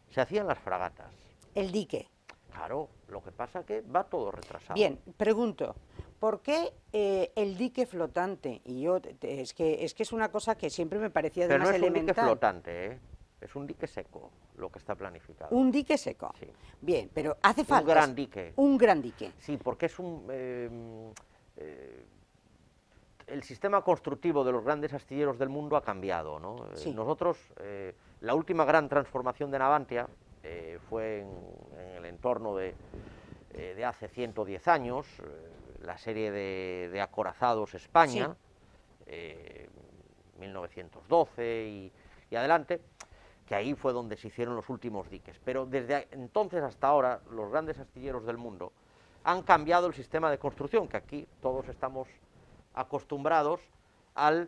Speaker 2: se hacían las fragatas.
Speaker 1: El dique.
Speaker 2: Claro, lo que pasa es que va todo retrasado.
Speaker 1: Bien, pregunto, ¿por qué el dique flotante? Y yo, es que es una cosa que siempre me parecía de más elemental.
Speaker 2: Pero no es un dique flotante, ¿eh? Es un dique seco, lo que está planificado.
Speaker 1: ¿Un dique seco?
Speaker 2: Sí.
Speaker 1: Bien, pero hace falta...
Speaker 2: Un gran dique.
Speaker 1: Un gran dique.
Speaker 2: Sí, porque es el sistema constructivo de los grandes astilleros del mundo ha cambiado, ¿no?
Speaker 1: Sí.
Speaker 2: Nosotros, la última gran transformación de Navantia fue en el entorno de hace 110 años, la serie de acorazados España, sí. 1912 y adelante, que ahí fue donde se hicieron los últimos diques. Pero desde entonces hasta ahora, los grandes astilleros del mundo han cambiado el sistema de construcción, que aquí todos estamos acostumbrados a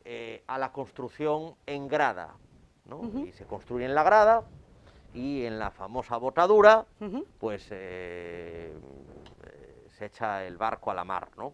Speaker 2: la construcción en grada, ¿no? Y se construye en la grada y en la famosa botadura, pues se echa el barco a la mar, ¿no?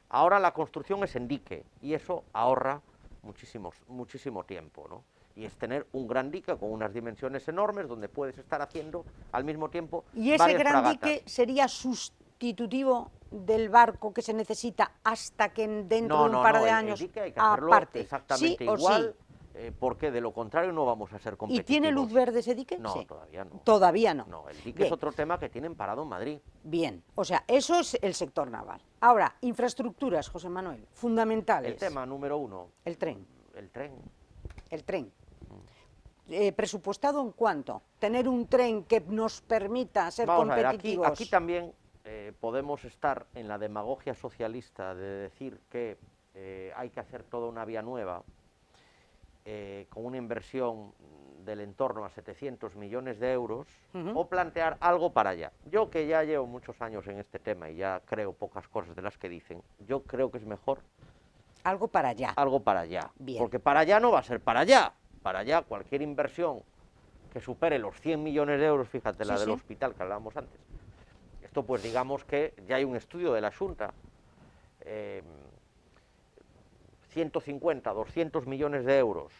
Speaker 2: Ahora la construcción es en dique y eso ahorra muchísimo tiempo, ¿no? Y es tener un gran dique con unas dimensiones enormes donde puedes estar haciendo al mismo tiempo
Speaker 1: ¿Y ese gran dique sería sustitutivo del barco que se necesita hasta que dentro de un par de años
Speaker 2: el dique hay que hacerlo
Speaker 1: aparte?
Speaker 2: exactamente
Speaker 1: ¿Sí
Speaker 2: igual,
Speaker 1: sí?
Speaker 2: Porque de lo contrario no vamos a ser competitivos.
Speaker 1: ¿Y tiene luz verde ese dique?
Speaker 2: No,
Speaker 1: sí.
Speaker 2: todavía no.
Speaker 1: Todavía no.
Speaker 2: No, el dique
Speaker 1: Bien.
Speaker 2: es otro tema que tienen parado en Madrid.
Speaker 1: Bien, o sea, eso es el sector naval. Ahora, infraestructuras, José Manuel, fundamentales.
Speaker 2: El tema número 1.
Speaker 1: El tren.
Speaker 2: El tren.
Speaker 1: El tren. ¿Presupuestado en cuánto? Tener un tren que nos permita ser competitivos.
Speaker 2: Aquí también podemos estar en la demagogia socialista de decir que hay que hacer toda una vía nueva con una inversión del entorno a 700 millones de euros, o plantear algo para allá. Yo, que ya llevo muchos años en este tema y ya creo pocas cosas de las que dicen, yo creo que es mejor...
Speaker 1: Algo para allá.
Speaker 2: Algo para allá.
Speaker 1: Bien.
Speaker 2: Porque para allá no va a ser para allá. Para allá cualquier inversión que supere los 100 millones de euros, fíjate, la del hospital que hablábamos antes. Esto pues digamos que ya hay un estudio de la Xunta, 150, 200 millones de euros.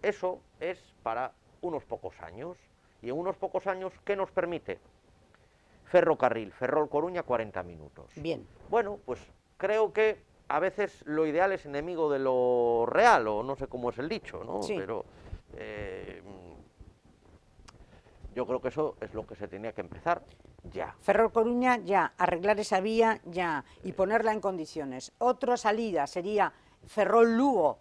Speaker 2: Eso es para unos pocos años. Y en unos pocos años, ¿qué nos permite? Ferrocarril, Ferrol-Coruña, 40 minutos.
Speaker 1: Bien.
Speaker 2: Bueno, pues creo que a veces lo ideal es enemigo de lo real, o no sé cómo es el dicho, ¿no?
Speaker 1: Sí.
Speaker 2: Pero yo creo que eso es lo que se tenía que empezar. Ya.
Speaker 1: Ferrol Coruña ya, arreglar esa vía ya y ponerla en condiciones. Otra salida sería Ferrol Lugo,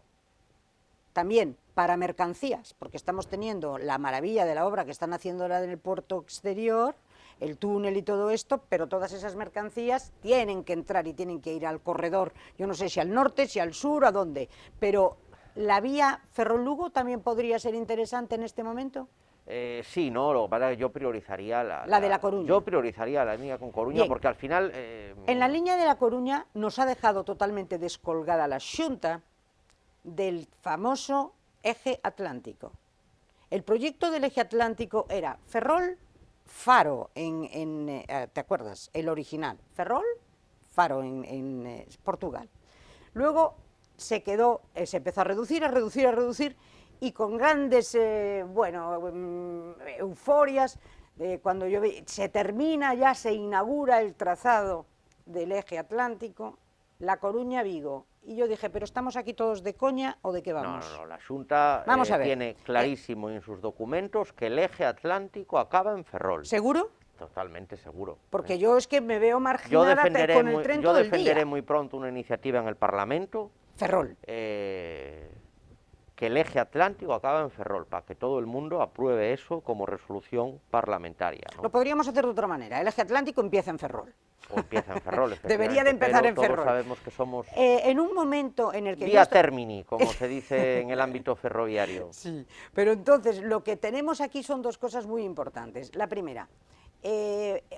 Speaker 1: también para mercancías, porque estamos teniendo la maravilla de la obra que están haciendo ahora en el puerto exterior, el túnel y todo esto, pero todas esas mercancías tienen que entrar y tienen que ir al corredor, yo no sé si al norte, si al sur, a dónde, pero la vía Ferrol-Lugo también podría ser interesante en este momento.
Speaker 2: Sí, no, lo que pasa es que yo priorizaría
Speaker 1: La de La Coruña.
Speaker 2: Yo priorizaría la línea con Coruña.
Speaker 1: Bien.
Speaker 2: Porque al final...
Speaker 1: En la línea de La Coruña nos ha dejado totalmente descolgada la Xunta del famoso eje atlántico. El proyecto del eje atlántico era Ferrol, Faro, ¿te acuerdas? El original, Ferrol, Faro en Portugal. Luego se quedó, se empezó a reducir, y con grandes, euforias, cuando se termina, ya se inaugura el trazado del eje atlántico, La Coruña-Vigo. Y yo dije, ¿pero estamos aquí todos de coña o de qué vamos?
Speaker 2: No, la Xunta
Speaker 1: Vamos a ver.
Speaker 2: Tiene clarísimo en sus documentos que el eje atlántico acaba en Ferrol.
Speaker 1: ¿Seguro?
Speaker 2: Totalmente seguro.
Speaker 1: Porque yo es que me veo marginada con el tren todo el día.
Speaker 2: Yo defenderé muy pronto una iniciativa en el Parlamento.
Speaker 1: Ferrol.
Speaker 2: Que el eje atlántico acaba en Ferrol, para que todo el mundo apruebe eso como resolución parlamentaria, ¿no?
Speaker 1: Lo podríamos hacer de otra manera, el eje atlántico empieza en Ferrol.
Speaker 2: O empieza en Ferrol,
Speaker 1: Debería de empezar en Ferrol.
Speaker 2: Todos sabemos que somos...
Speaker 1: en un momento en el que...
Speaker 2: vía termini, como se dice en el ámbito ferroviario.
Speaker 1: Sí, pero entonces lo que tenemos aquí son dos cosas muy importantes. La primera,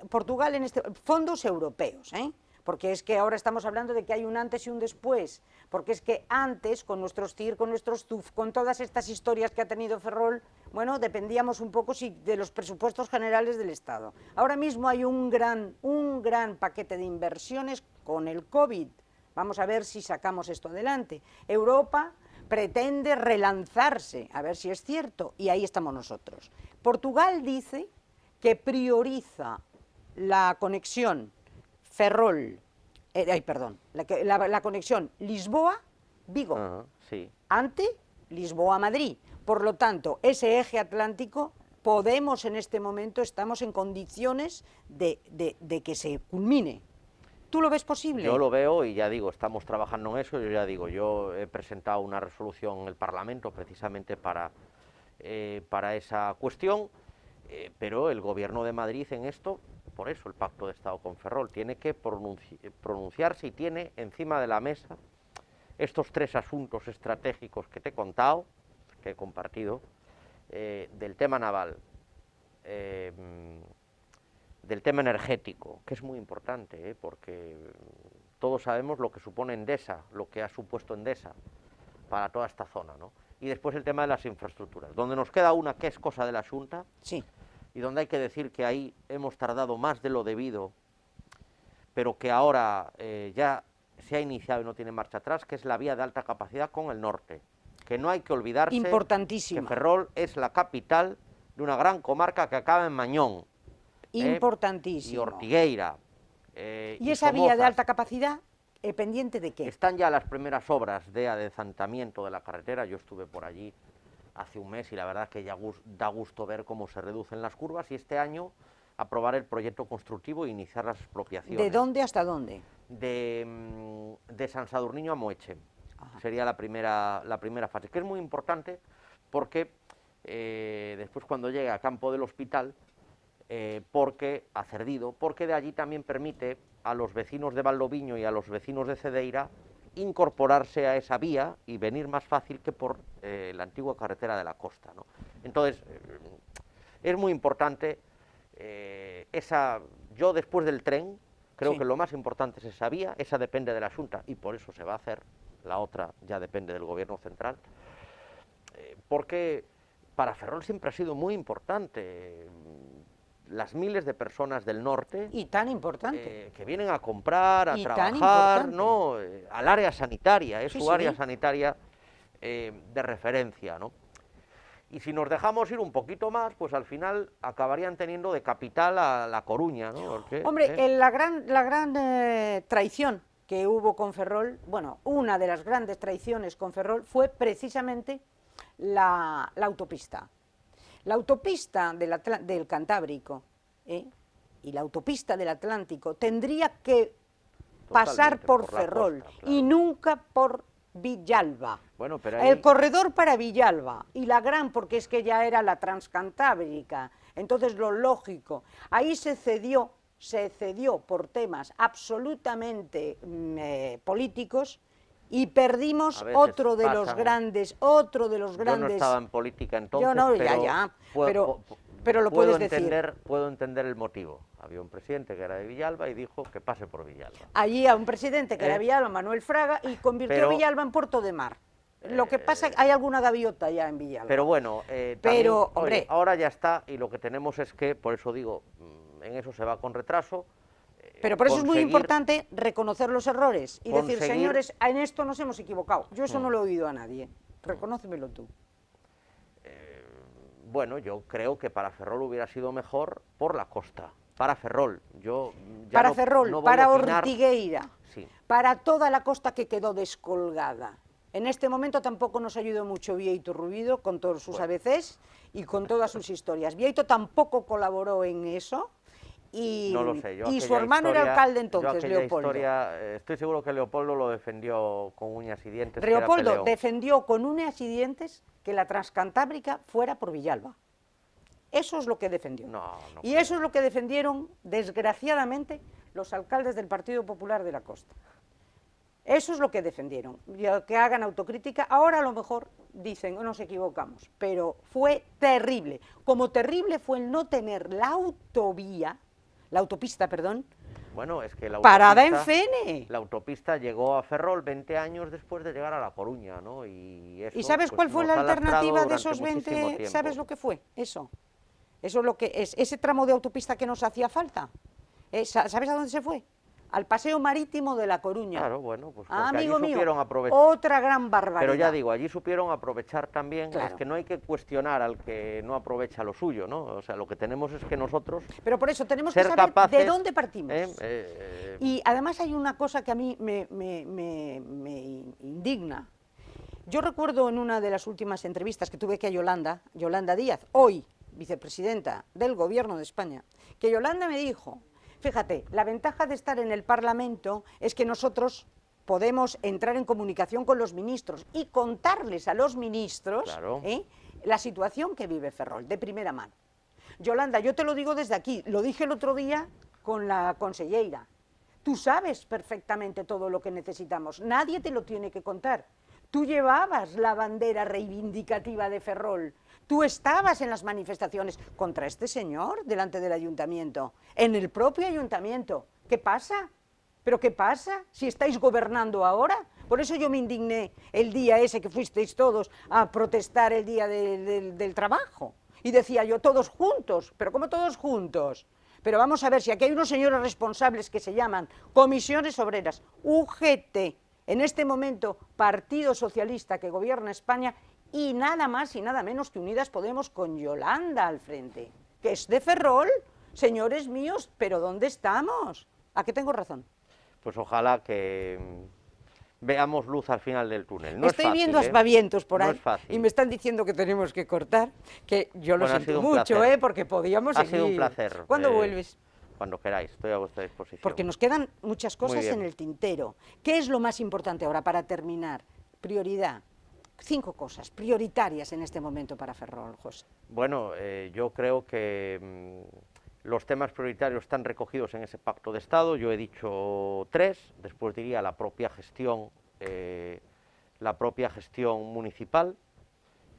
Speaker 1: Portugal en fondos europeos, porque es que ahora estamos hablando de que hay un antes y un después, porque es que antes, con nuestros TIR, con nuestros TUF, con todas estas historias que ha tenido Ferrol, bueno, dependíamos un poco de los presupuestos generales del Estado. Ahora mismo hay un gran paquete de inversiones con el COVID. Vamos a ver si sacamos esto adelante. Europa pretende relanzarse, a ver si es cierto, y ahí estamos nosotros. Portugal dice que prioriza la conexión Ferrol, la conexión Lisboa-Vigo,
Speaker 2: sí.
Speaker 1: ante Lisboa-Madrid. Por lo tanto, ese eje atlántico, podemos en este momento, estamos en condiciones de que se culmine. ¿Tú lo ves posible?
Speaker 2: Yo lo veo y ya digo, estamos trabajando en eso. Yo he presentado una resolución en el Parlamento precisamente para esa cuestión, pero el Gobierno de Madrid en esto, por eso el Pacto de Estado con Ferrol, tiene que pronunciarse y tiene encima de la mesa estos tres asuntos estratégicos que te he contado, que he compartido, del tema naval, del tema energético, que es muy importante, porque todos sabemos lo que supone Endesa, lo que ha supuesto Endesa para toda esta zona, ¿no? Y después el tema de las infraestructuras, donde nos queda una que es cosa de la Xunta,
Speaker 1: sí,
Speaker 2: y donde hay que decir que ahí hemos tardado más de lo debido, pero que ahora ya se ha iniciado y no tiene marcha atrás, que es la vía de alta capacidad con el norte, que no hay que olvidarse que Ferrol es la capital de una gran comarca que acaba en Mañón,
Speaker 1: importantísimo,
Speaker 2: y Ortigueira,
Speaker 1: y esa vía de alta capacidad, ¿pendiente de qué?
Speaker 2: Están ya las primeras obras de adensanamiento de la carretera. Yo estuve por allí hace un mes y la verdad que ya da gusto ver cómo se reducen las curvas, y este año aprobar el proyecto constructivo e iniciar las expropiaciones.
Speaker 1: ¿De dónde hasta dónde?
Speaker 2: De San Sadurniño a Moeche.
Speaker 1: Ajá.
Speaker 2: Sería la primera fase, que es muy importante porque después cuando llegue a Campo del Hospital, a Cerdido, porque de allí también permite a los vecinos de Valdoviño y a los vecinos de Cedeira incorporarse a esa vía y venir más fácil que por la antigua carretera de la costa, ¿no? Entonces, es muy importante yo después del tren, creo que lo más importante es esa vía, esa depende de la Xunta y por eso se va a hacer, la otra ya depende del Gobierno central, porque para Ferrol siempre ha sido muy importante las miles de personas del norte,
Speaker 1: y tan importante,
Speaker 2: que vienen a comprar, a trabajar, ¿no? Al área sanitaria, es su área sanitaria de referencia, ¿no? Y si nos dejamos ir un poquito más, pues al final acabarían teniendo de capital a La Coruña, ¿no? Porque,
Speaker 1: hombre, la gran traición que hubo con Ferrol, bueno, una de las grandes traiciones con Ferrol fue precisamente la autopista. La autopista del Cantábrico y la autopista del Atlántico tendría que pasar
Speaker 2: Totalmente,
Speaker 1: por
Speaker 2: por la
Speaker 1: Ferrol
Speaker 2: costa, claro.
Speaker 1: y nunca por Villalba.
Speaker 2: Bueno, pero ahí...
Speaker 1: El corredor para Villalba y la gran, porque es que ya era la Transcantábrica, entonces lo lógico, ahí se cedió por temas absolutamente políticos y perdimos
Speaker 2: A veces
Speaker 1: otro de los
Speaker 2: pasan.
Speaker 1: grandes,
Speaker 2: Yo no estaba en política entonces,
Speaker 1: Yo no,
Speaker 2: pero,
Speaker 1: ya,
Speaker 2: puedo,
Speaker 1: pero lo
Speaker 2: puedo
Speaker 1: puedes decir.
Speaker 2: puedo entender el motivo. Había un presidente que era de Villalba y dijo que pase por Villalba.
Speaker 1: Allí a un presidente que era Villalba, Manuel Fraga, y convirtió
Speaker 2: pero,
Speaker 1: Villalba en puerto de mar. Lo que pasa es que hay alguna gaviota ya en Villalba.
Speaker 2: Pero bueno,
Speaker 1: pero,
Speaker 2: también,
Speaker 1: hombre,
Speaker 2: oye, ahora ya está, y lo que tenemos es que, por eso digo, en eso se va con retraso.
Speaker 1: Pero por eso es muy importante reconocer los errores y decir, señores, en esto nos hemos equivocado. Yo eso no lo he oído a nadie. Reconócemelo tú.
Speaker 2: Bueno, yo creo que para Ferrol hubiera sido mejor por la costa. Para Ferrol, yo ya
Speaker 1: para
Speaker 2: no,
Speaker 1: Ferrol,
Speaker 2: no voy
Speaker 1: para
Speaker 2: a opinar.
Speaker 1: Ortigueira,
Speaker 2: Sí.
Speaker 1: para toda la costa que quedó descolgada. En este momento tampoco nos ayudó mucho Bieito Rubido con todos sus ABCs y con todas sus historias. Bieito tampoco colaboró en eso. Y,
Speaker 2: no lo sé,
Speaker 1: y su hermano era alcalde entonces, Leopoldo.
Speaker 2: Estoy seguro que Leopoldo lo defendió con uñas y dientes.
Speaker 1: Leopoldo defendió con uñas y dientes que la Transcantábrica fuera por Villalba. Eso es lo que defendió. Y eso es lo que defendieron, desgraciadamente, los alcaldes del Partido Popular de la Costa. Eso es lo que defendieron, que hagan autocrítica. Ahora a lo mejor dicen, nos equivocamos, pero fue terrible. Como terrible fue el no tener la autopista,
Speaker 2: bueno, es que la
Speaker 1: parada en Fene.
Speaker 2: La autopista llegó a Ferrol 20 años después de llegar a La Coruña, ¿no? Y
Speaker 1: ¿sabes cuál fue la alternativa de esos 20? ¿Sabes lo que fue? Eso es lo que es, ese tramo de autopista que nos hacía falta. ¿Sabes a dónde se fue? Al paseo marítimo de La Coruña.
Speaker 2: Claro, bueno, pues
Speaker 1: amigo
Speaker 2: allí supieron
Speaker 1: mío,
Speaker 2: aprovechar.
Speaker 1: otra gran barbaridad.
Speaker 2: Pero ya digo, allí supieron aprovechar también,
Speaker 1: claro.
Speaker 2: Es que no hay que cuestionar al que no aprovecha lo suyo, ¿no? O sea, lo que tenemos es que nosotros...
Speaker 1: Pero por eso tenemos que saber de dónde partimos. Y además hay una cosa que a mí me indigna. Yo recuerdo en una de las últimas entrevistas que tuve que a Yolanda Díaz, hoy vicepresidenta del Gobierno de España, que Yolanda me dijo... Fíjate, la ventaja de estar en el Parlamento es que nosotros podemos entrar en comunicación con los ministros y contarles a los ministros
Speaker 2: claro.
Speaker 1: La situación que vive Ferrol, de primera mano. Yolanda, yo te lo digo desde aquí, lo dije el otro día con la conselleira. Tú sabes perfectamente todo lo que necesitamos, nadie te lo tiene que contar. Tú llevabas la bandera reivindicativa de Ferrol. Tú estabas en las manifestaciones contra este señor delante del ayuntamiento, en el propio ayuntamiento. ¿Qué pasa? ¿Pero qué pasa si estáis gobernando ahora? Por eso yo me indigné el día ese que fuisteis todos a protestar el día del trabajo. Y decía yo, todos juntos, ¿pero cómo todos juntos? Pero vamos a ver, si aquí hay unos señores responsables que se llaman Comisiones Obreras, UGT, en este momento Partido Socialista que gobierna España, y nada más y nada menos que Unidas Podemos con Yolanda al frente, que es de Ferrol, señores míos, pero ¿dónde estamos? ¿A qué tengo razón?
Speaker 2: Pues ojalá que veamos luz al final del túnel. No
Speaker 1: Estoy
Speaker 2: es fácil,
Speaker 1: viendo aspavientos por ahí,
Speaker 2: no es fácil.
Speaker 1: y me están diciendo que tenemos que cortar, que yo lo siento mucho, porque podíamos seguir.
Speaker 2: Ha sido un placer.
Speaker 1: ¿Cuándo vuelves?
Speaker 2: Cuando queráis, estoy a vuestra disposición.
Speaker 1: Porque nos quedan muchas cosas en el tintero. ¿Qué es lo más importante ahora para terminar? Prioridad. 5 cosas prioritarias en este momento para Ferrol, José.
Speaker 2: Bueno, yo creo que los temas prioritarios están recogidos en ese pacto de Estado. Yo he dicho 3, después diría la propia gestión municipal,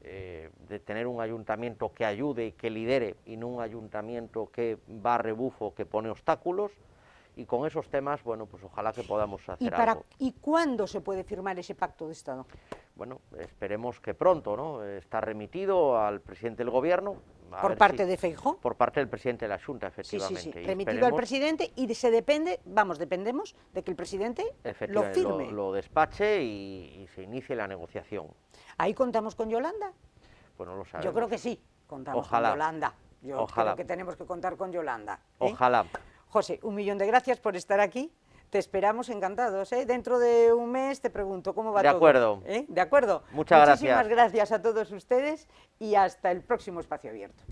Speaker 2: de tener un ayuntamiento que ayude y que lidere, y no un ayuntamiento que va a rebufo, que pone obstáculos. Y con esos temas, bueno, pues ojalá que podamos hacer algo.
Speaker 1: ¿Y cuándo se puede firmar ese pacto de Estado?
Speaker 2: Bueno, esperemos que pronto, ¿no? Está remitido al presidente del Gobierno.
Speaker 1: ¿Por parte de Feijóo?
Speaker 2: Por parte del presidente de la Junta, efectivamente.
Speaker 1: Sí. Remitido al presidente y dependemos de que el presidente lo firme.
Speaker 2: Lo despache y se inicie la negociación.
Speaker 1: ¿Ahí contamos con Yolanda?
Speaker 2: Pues no lo sabemos.
Speaker 1: Yo creo que sí, contamos con Yolanda. Yo creo que tenemos que contar con Yolanda.
Speaker 2: Ojalá.
Speaker 1: José, 1.000.000 de gracias por estar aquí. Te esperamos encantados. Dentro de un mes te pregunto cómo va todo.
Speaker 2: De acuerdo.
Speaker 1: ¿De acuerdo?
Speaker 2: Muchas gracias.
Speaker 1: Muchísimas gracias a todos ustedes y hasta el próximo Espacio Abierto.